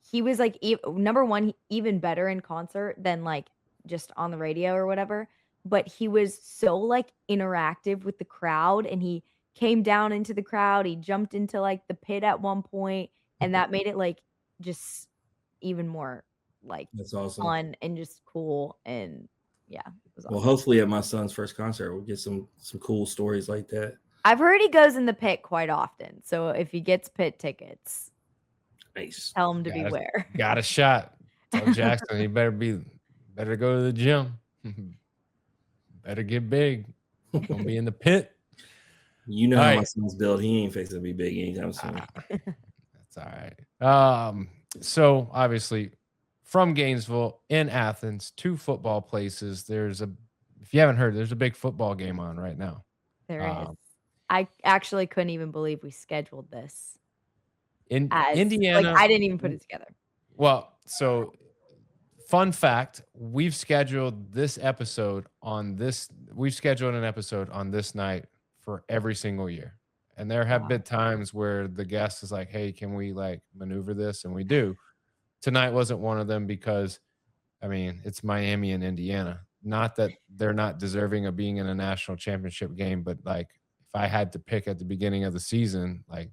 He was like number 1 even better in concert than like just on the radio or whatever, but he was so like interactive with the crowd and he came down into the crowd, he jumped into like the pit at one point and that made it like just even more like that's awesome. fun and just cool and yeah, it was Well, awesome. hopefully at my son's first concert, we'll get some cool stories like that. I've heard he goes in the pit quite often. So if he gets pit tickets, Nice. tell him to beware. Got a shot. Tell Jackson he better go to the gym. Better get big. Gonna be in the pit. You know All how right. my son's built. He ain't fixing to be big anytime soon. That's all right. So obviously from Gainesville in Athens, 2 football places. If you haven't heard, there's a big football game on right now. There is. I actually couldn't even believe we scheduled this. In Like Indiana, I didn't even put it together. well, so fun fact, we've scheduled an episode on this night for every single year. And there have Wow. been times where the guest is like, hey, can we like maneuver this? And we do. Tonight wasn't one of them because, I mean, it's Miami and Indiana. Not that they're not deserving of being in a national championship game, but like if I had to pick at the beginning of the season, like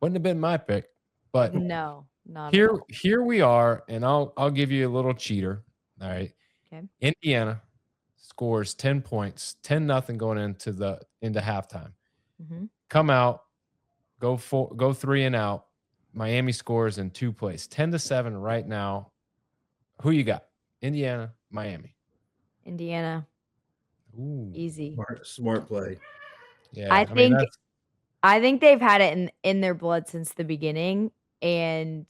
wouldn't have been my pick. But No, not at all. here we are, and I'll give you a little cheater. All right. Okay. Indiana scores 10 points, 10-0 going into halftime. Mhm. Come out, go 3 and out. Miami scores in 2 plays, 10-7 right now. Who you got? Indiana, Miami. Indiana. Ooh, Easy. Smart play. yeah. I mean, think they've had it in their blood since the beginning, and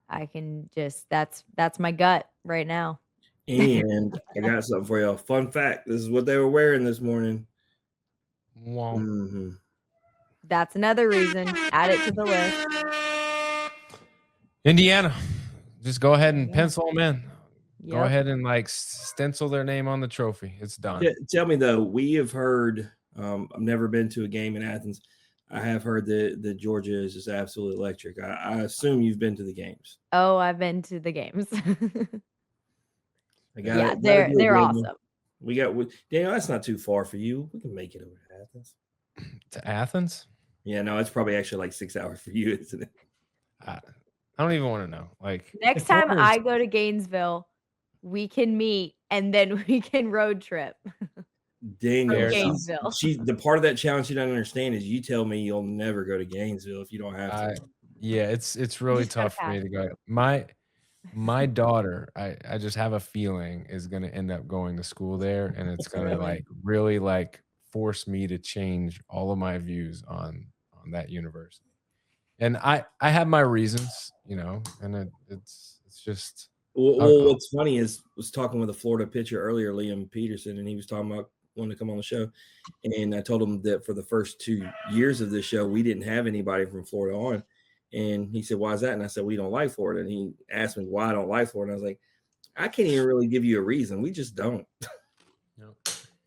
I can just that's my gut right now. And I got something for y'all. Fun fact: this is what they were wearing this morning. wow. Mm-hmm. That's another reason. Add it to the list. Indiana, just go ahead and Yeah. pencil them in. Go Yep. ahead and like stencil their name on the trophy. It's done. Tell me though, we have heard. I've never been to a game in Athens. I have heard that Georgia is just absolutely electric. I assume you've been to the games. Oh, I've been to the games. Yeah, they're awesome. We got Daniel. That's not too far for you. We can make it over to Athens. To Athens? Yeah, no, it's probably actually like 6 hours for you, isn't it? I don't even want to know. Like Next time I go to Gainesville, we can meet and then we can road trip. Daniel, Gainesville. she's the part of that challenge she doesn't understand is you tell me you'll never go to Gainesville if you don't have to. Yeah, it's really just gotta tough for me pass to go. My daughter, I just have a feeling is going to end up going to school there, and it's going to like really like force me to change all of my views on that university. And I have my reasons, you know, and it's just. Well, what's funny is was talking with a Florida pitcher earlier, Liam Peterson, and he was talking about wanting to come on the show, and I told him that for the first 2 years of this show, we didn't have anybody from Florida on. And he said, why is that? And I said, we don't like Florida. And he asked me why I don't like Florida. And I was like, I can't even really give you a reason. We just don't.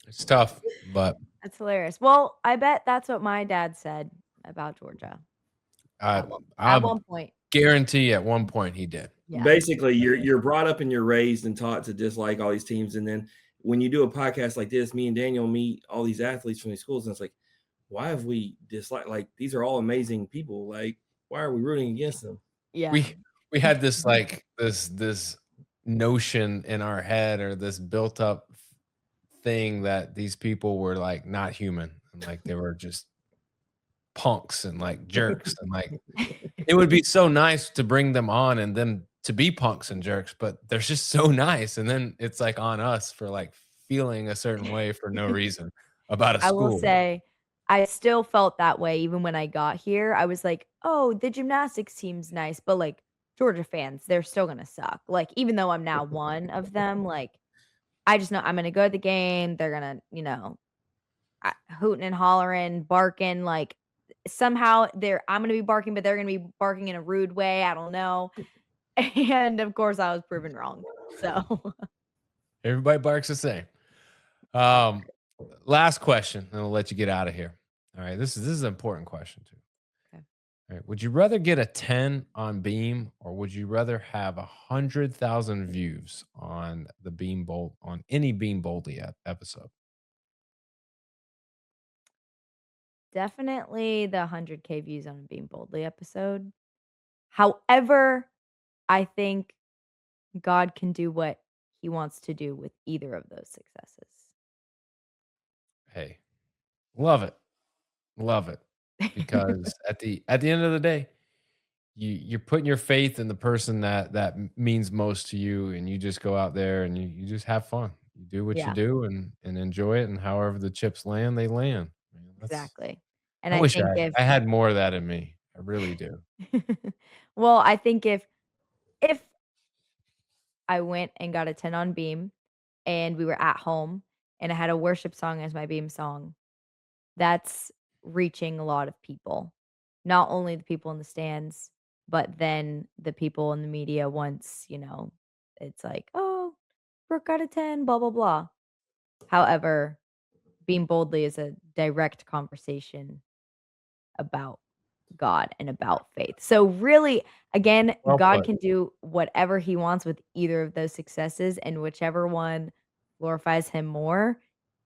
It's tough, but that's hilarious. Well, I bet that's what my dad said about Georgia. At one point. Guarantee at one point he did. Yeah. Basically, you're brought up and you're raised and taught to dislike all these teams. And then when you do a podcast like this, me and Daniel meet all these athletes from these schools, and it's like, why have we disliked? Like, these are all amazing people. Like, why are we rooting against them? Yeah. We had this like this notion in our head, or this built up thing, that these people were like not human, and like they were just punks and like jerks, and like it would be so nice to bring them on and them to be punks and jerks, but they're just so nice, and then it's like on us for like feeling a certain way for no reason about a I will school. say, I still felt that way even when I got here. I was like, "Oh, the gymnastics team's nice," but, like, Georgia fans, they're still gonna suck. Like, even though I'm now one of them, like, I just know I'm gonna go to the game, they're gonna, hooting and hollering, barking, like, somehow I'm gonna be barking, but they're gonna be barking in a rude way, I don't know. And, of course, I was proven wrong. So, Everybody barks the same. Last question, and I'll let you get out of here. All right, this is an important question too. okay. All right, would you rather get a 10 on Beam, or would you rather have 100,000 views on the Beam Bold, on any Beam Boldly episode? Definitely the 100K views on a Being Boldly episode. However, I think God can do what he wants to do with either of those successes. Hey, love it, love it, because at the end of the day, you're putting your faith in the person that means most to you, and you just go out there and you just have fun. You do what you Yeah, do, and enjoy it, and however the chips land, they land. Man, that's exactly. And I I wish think if I had more of that in me. I really do. well, I think if I went and got a 10 on Beam and we were at home and I had a worship song as my Beam song, that's reaching a lot of people. Not only the people in the stands, but then the people in the media once, it's like, "Oh, Brooke got a 10, blah, blah, blah." However, being boldly is a direct conversation about God and about faith. So really, again, Well God put. can do whatever he wants with either of those successes, and whichever one glorifies him more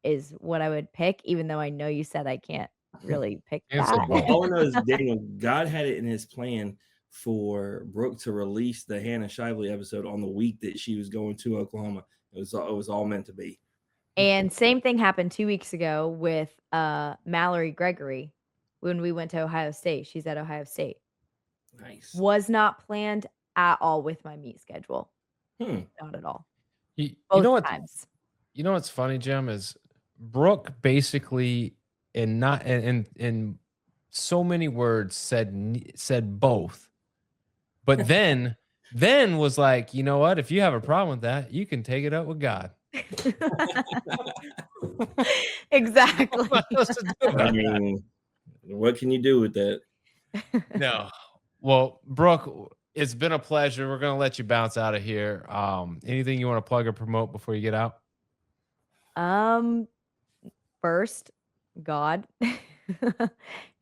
is what I would pick, even though I know you said I can't really pick Cancel that. both. All I know is, Daniel, God had it in his plan for Brooke to release the Hannah Shively episode on the week that she was going to Oklahoma. It was all meant to be. And same thing happened 2 weeks ago with, Mallory Gregory when we went to Ohio State. She's at Ohio State. Nice. Was not planned at all with my meet schedule. Hmm. Not at all. You know Both what? times. You know what's funny, Jim, is Brooke basically, in not in so many words, said both, but then was like, you know what? If you have a problem with that, you can take it up with God. Exactly. What else to do I about that? mean, what can you do with that? No. Well, Brooke, it's been a pleasure. We're gonna let you bounce out of here. Anything you want to plug or promote before you get out? Um, First, God.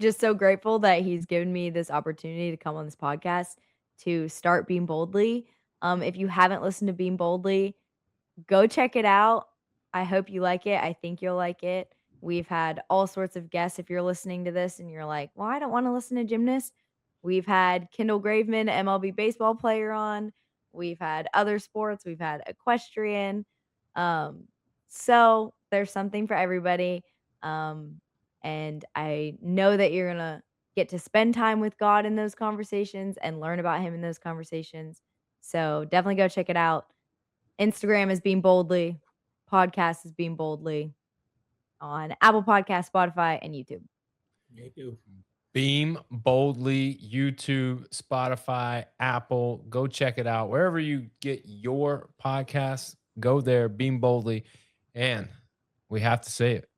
Just so grateful that he's given me this opportunity to come on this podcast to start Being Boldly. If you haven't listened to Being Boldly, go check it out. I hope you like it. I think you'll like it. We've had all sorts of guests. If you're listening to this and you're like, well, I don't want to listen to gymnasts, we've had Kendall Graveman, MLB baseball player, on. We've had other sports. We've had equestrian. Um, so there's something for everybody. Um, and I know that you're going to get to spend time with God in those conversations and learn about him in those conversations. So definitely go check it out. Instagram is Being Boldly. Podcast is Being Boldly on Apple Podcast, Spotify, and YouTube. You do. Beam Boldly, YouTube, Spotify, Apple. Go check it out. Wherever you get your podcasts, go there, Beam Boldly. And we have to say it.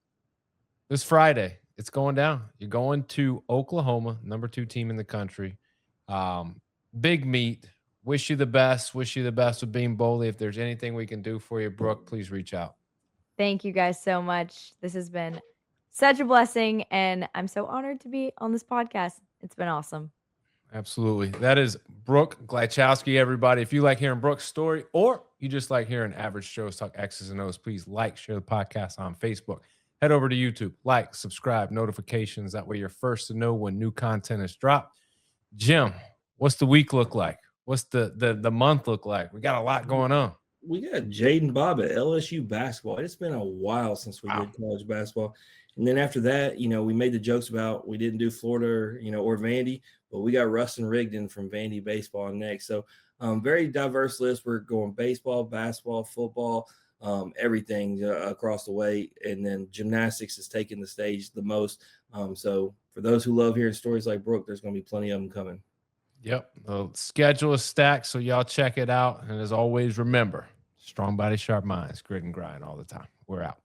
This Friday, it's going down. You're going to Oklahoma, number 2 team in the country. Big meet. Wish you the best. Wish you the best with Beam Boldly. If there's anything we can do for you, Brooke, please reach out. Thank you guys so much. This has been such a blessing, and I'm so honored to be on this podcast. It's been awesome. Absolutely. That is Brooke Gleichowski, everybody. If you like hearing Brooke's story, or you just like hearing average Joe's talk X's and O's, please like, share the podcast on Facebook Head over to YouTube, like, subscribe, notifications. That way you're first to know when new content is dropped. Jim, what's the week look like? What's the month look like? We got a lot going on. We got Jaden Bob at LSU basketball. It's been a while since we Wow. did college basketball. And then after that, we made the jokes about we didn't do Florida, or Vandy, but we got Rustin Rigdon from Vandy baseball next. So very diverse list. We're going baseball, basketball, football, everything across the way. And then gymnastics is taking the stage the most. So for those who love hearing stories like Brooke, there's going to be plenty of them coming. Yep. The schedule is stacked, so y'all check it out. And as always, remember, strong body, sharp minds, grit and grind all the time. We're out.